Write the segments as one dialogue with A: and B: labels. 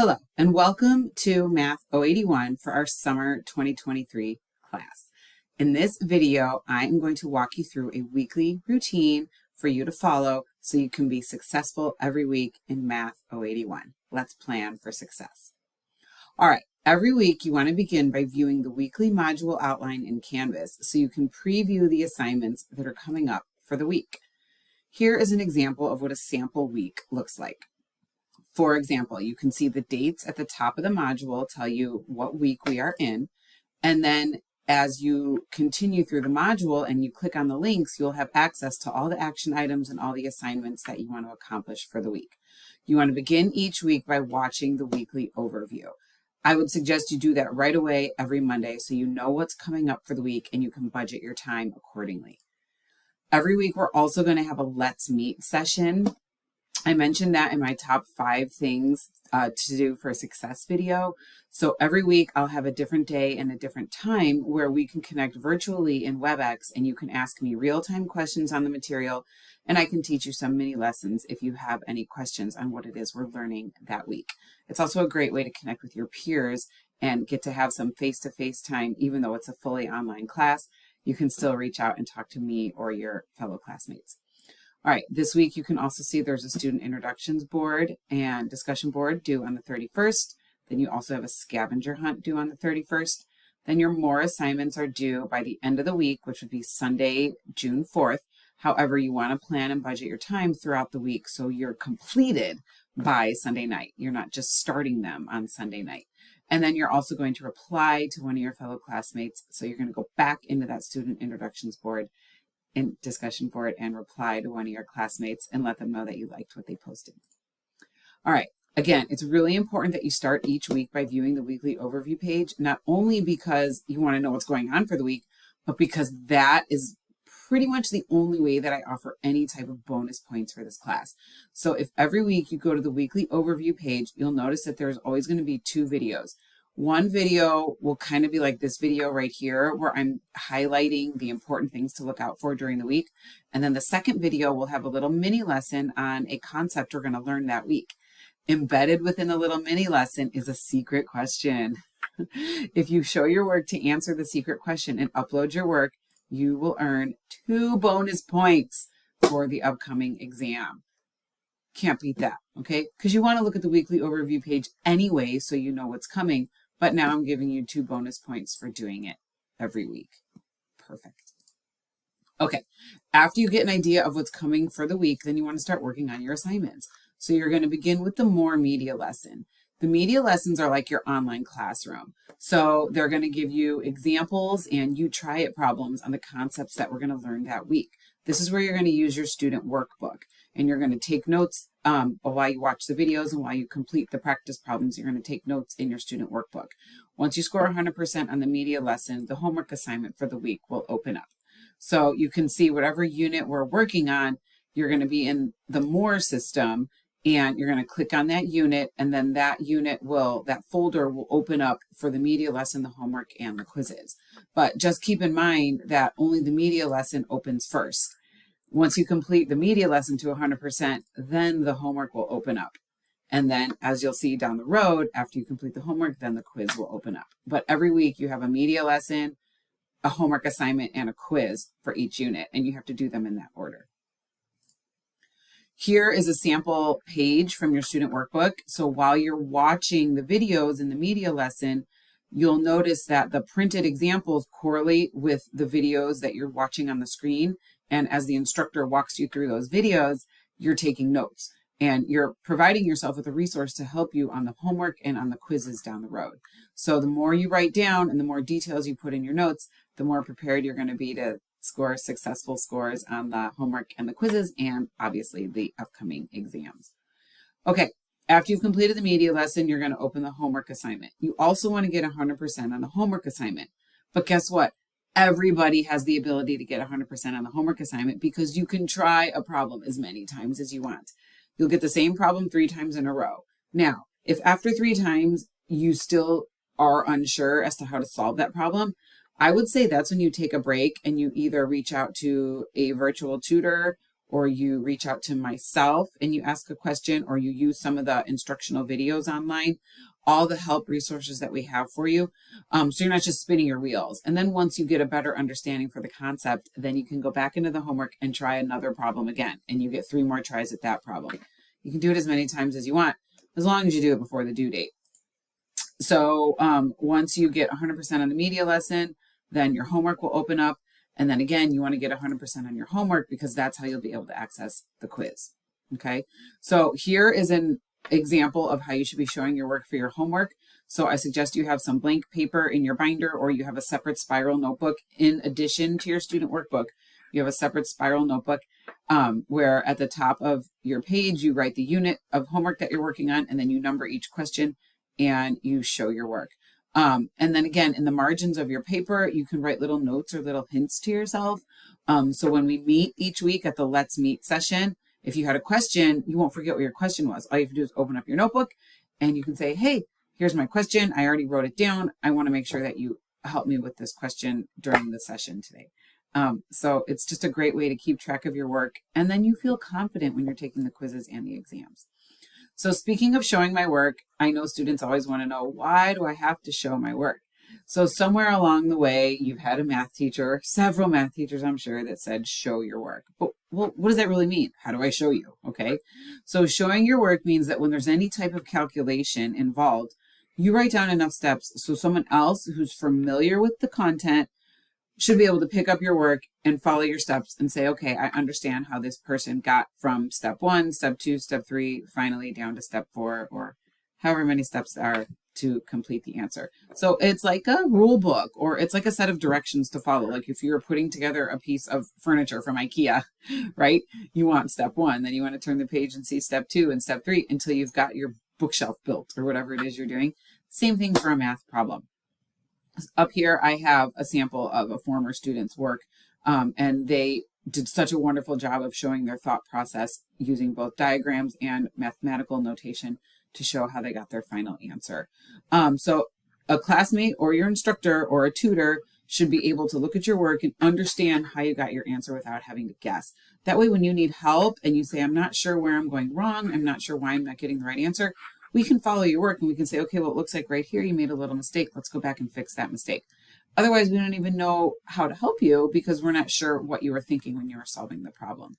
A: Hello, and welcome to Math 081 for our summer 2023 class. In this video, I am going to walk you through a weekly routine for you to follow so you can be successful every week in Math 081. Let's plan for success. All right, every week you want to begin by viewing the weekly module outline in Canvas so you can preview the assignments that are coming up for the week. Here is an example of what a sample week looks like. For example, you can see the dates at the top of the module tell you what week we are in. And then as you continue through the module and you click on the links, you'll have access to all the action items and all the assignments that you want to accomplish for the week. You want to begin each week by watching the weekly overview. I would suggest you do that right away every Monday so you know what's coming up for the week and you can budget your time accordingly. Every week, we're also going to have a Let's Meet session. I mentioned that in my top 5 things to do for success video. So every week I'll have a different day and a different time where we can connect virtually in WebEx and you can ask me real-time questions on the material and I can teach you some mini lessons if you have any questions on what it is we're learning that week. It's also a great way to connect with your peers and get to have some face-to-face time. Even though it's a fully online class, you can still reach out and talk to me or your fellow classmates. All right, this week you can also see there's a student introductions board and discussion board due on the 31st. Then you also have a scavenger hunt due on the 31st. Then your more assignments are due by the end of the week, which would be Sunday, June 4th. However, you want to plan and budget your time throughout the week so you're completed by Sunday night. You're not just starting them on Sunday night. And then you're also going to reply to one of your fellow classmates. So you're going to go back into that student introductions board in discussion board and reply to one of your classmates and let them know that you liked what they posted. All right, again, it's really important that you start each week by viewing the weekly overview page, not only because you want to know what's going on for the week, but because that is pretty much the only way that I offer any type of bonus points for this class. So if every week you go to the weekly overview page, you'll notice that there's always going to be 2 videos. One video will kind of be like this video right here where I'm highlighting the important things to look out for during the week. And then the second video will have a little mini lesson on a concept we're going to learn that week. Embedded within the little mini lesson is a secret question. If you show your work to answer the secret question and upload your work, you will earn 2 bonus points for the upcoming exam. Can't beat that, okay? Because you want to look at the weekly overview page anyway so you know what's coming. But now I'm giving you 2 bonus points for doing it every week. Perfect. Okay, after you get an idea of what's coming for the week, then you want to start working on your assignments. So you're going to begin with the more media lesson. The media lessons are like your online classroom. So they're going to give you examples and you try it problems on the concepts that we're going to learn that week. This is where you're going to use your student workbook and you're going to take notes while you watch the videos and while you complete the practice problems. You're going to take notes in your student workbook. Once you score 100% on the media lesson, the homework assignment for the week will open up. So you can see whatever unit we're working on, you're going to be in the more system and you're going to click on that unit and then that folder will open up for the media lesson, the homework, and the quizzes. But just keep in mind that only the media lesson opens first. Once you complete the media lesson to 100%, then the homework will open up. And then as you'll see down the road, after you complete the homework, then the quiz will open up. But every week you have a media lesson, a homework assignment, and a quiz for each unit, and you have to do them in that order. Here is a sample page from your student workbook. So while you're watching the videos in the media lesson, you'll notice that the printed examples correlate with the videos that you're watching on the screen. And as the instructor walks you through those videos, you're taking notes and you're providing yourself with a resource to help you on the homework and on the quizzes down the road. So the more you write down and the more details you put in your notes, the more prepared you're going to be to score successful scores on the homework and the quizzes and obviously the upcoming exams. Okay, after you've completed the media lesson, you're going to open the homework assignment. You also want to get 100% on the homework assignment. But guess what? Everybody has the ability to get 100% on the homework assignment because you can try a problem as many times as you want. You'll get the same problem 3 times in a row. Now, if after 3 times you still are unsure as to how to solve that problem, I would say that's when you take a break and you either reach out to a virtual tutor or you reach out to myself and you ask a question, or you use some of the instructional videos online, all the help resources that we have for you. So you're not just spinning your wheels. And then once you get a better understanding for the concept, then you can go back into the homework and try another problem again. And you get 3 more tries at that problem. You can do it as many times as you want, as long as you do it before the due date. So once you get 100% on the media lesson, then your homework will open up. And then again, you want to get 100% on your homework because that's how you'll be able to access the quiz. Okay, so here is an example of how you should be showing your work for your homework. So I suggest you have some blank paper in your binder, or you have a separate spiral notebook in addition to your student workbook. You have a separate spiral notebook where at the top of your page, you write the unit of homework that you're working on, and then you number each question and you show your work. And then again, in the margins of your paper, you can write little notes or little hints to yourself. So when we meet each week at the Let's Meet session, if you had a question, you won't forget what your question was. All you have to do is open up your notebook and you can say, hey, here's my question. I already wrote it down. I want to make sure that you help me with this question during the session today. So it's just a great way to keep track of your work. And then you feel confident when you're taking the quizzes and the exams. So speaking of showing my work, I know students always want to know, why do I have to show my work? So somewhere along the way, you've had a math teacher, several math teachers, I'm sure, that said, show your work. But well, what does that really mean? How do I show you? Okay. So showing your work means that when there's any type of calculation involved, you write down enough steps so someone else who's familiar with the content should be able to pick up your work and follow your steps and say, okay, I understand how this person got from step 1, step 2, step 3, finally down to step 4, or however many steps there are to complete the answer. So it's like a rule book, or it's like a set of directions to follow. Like if you're putting together a piece of furniture from IKEA, right? You want step 1, then you want to turn the page and see step 2 and step 3 until you've got your bookshelf built or whatever it is you're doing. Same thing for a math problem. Up here, I have a sample of a former student's work, and they did such a wonderful job of showing their thought process using both diagrams and mathematical notation to show how they got their final answer. So a classmate or your instructor or a tutor should be able to look at your work and understand how you got your answer without having to guess. That way, when you need help and you say, I'm not sure where I'm going wrong, I'm not sure why I'm not getting the right answer, we can follow your work and we can say, okay, well, it looks like right here you made a little mistake. Let's go back and fix that mistake. Otherwise, we don't even know how to help you because we're not sure what you were thinking when you were solving the problem.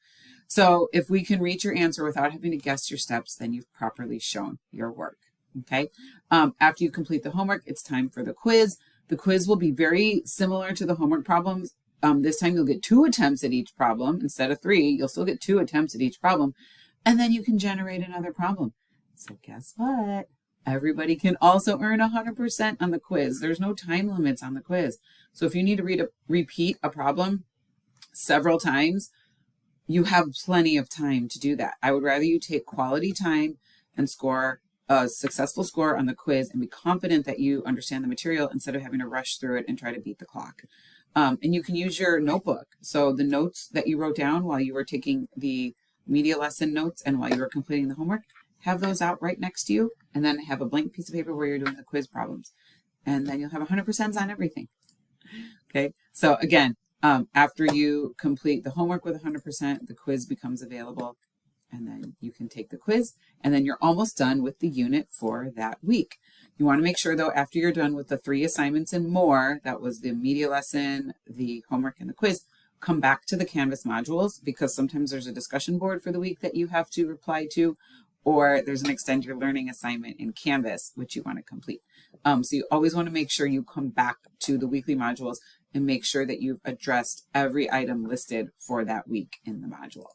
A: So if we can reach your answer without having to guess your steps, then you've properly shown your work. Okay. After you complete the homework, it's time for the quiz. The quiz will be very similar to the homework problems. This time you'll get 2 attempts at each problem instead of 3. You'll still get 2 attempts at each problem, and then you can generate another problem. So guess what? Everybody can also earn 100% on the quiz. There's no time limits on the quiz. So if you need to repeat a problem several times, you have plenty of time to do that. I would rather you take quality time and score a successful score on the quiz and be confident that you understand the material instead of having to rush through it and try to beat the clock. And you can use your notebook. So the notes that you wrote down while you were taking the media lesson notes and while you were completing the homework, have those out right next to you, and then have a blank piece of paper where you're doing the quiz problems. And then you'll have 100% on everything. Okay, so again, after you complete the homework with 100%, the quiz becomes available, and then you can take the quiz, and then you're almost done with the unit for that week. You want to make sure, though, after you're done with the 3 assignments and more, that was the media lesson, the homework, and the quiz, come back to the Canvas modules, because sometimes there's a discussion board for the week that you have to reply to, or there's an Extend Your Learning assignment in Canvas, which you want to complete. So you always want to make sure you come back to the weekly modules and make sure that you've addressed every item listed for that week in the module.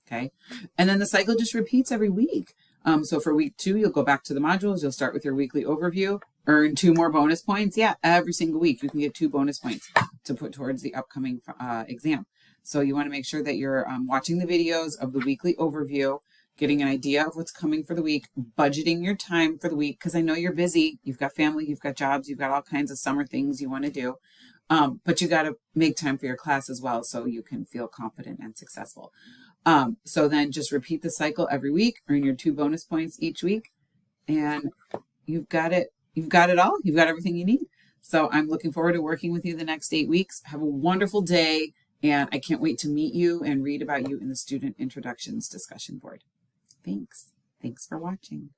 A: Okay. And then the cycle just repeats every week. So for week 2, you'll go back to the modules. You'll start with your weekly overview, earn 2 more bonus points. Yeah, every single week you can get 2 bonus points to put towards the upcoming exam. So you want to make sure that you're watching the videos of the weekly overview, getting an idea of what's coming for the week, budgeting your time for the week, because I know you're busy. You've got family, you've got jobs, you've got all kinds of summer things you want to do. But you got to make time for your class as well so you can feel confident and successful. So then just repeat the cycle every week, earn your 2 bonus points each week, and you've got it. You've got it all. You've got everything you need. So I'm looking forward to working with you the next 8 weeks. Have a wonderful day, And I can't wait to meet you and read about you in the Student Introductions discussion board. Thanks. Thanks for watching.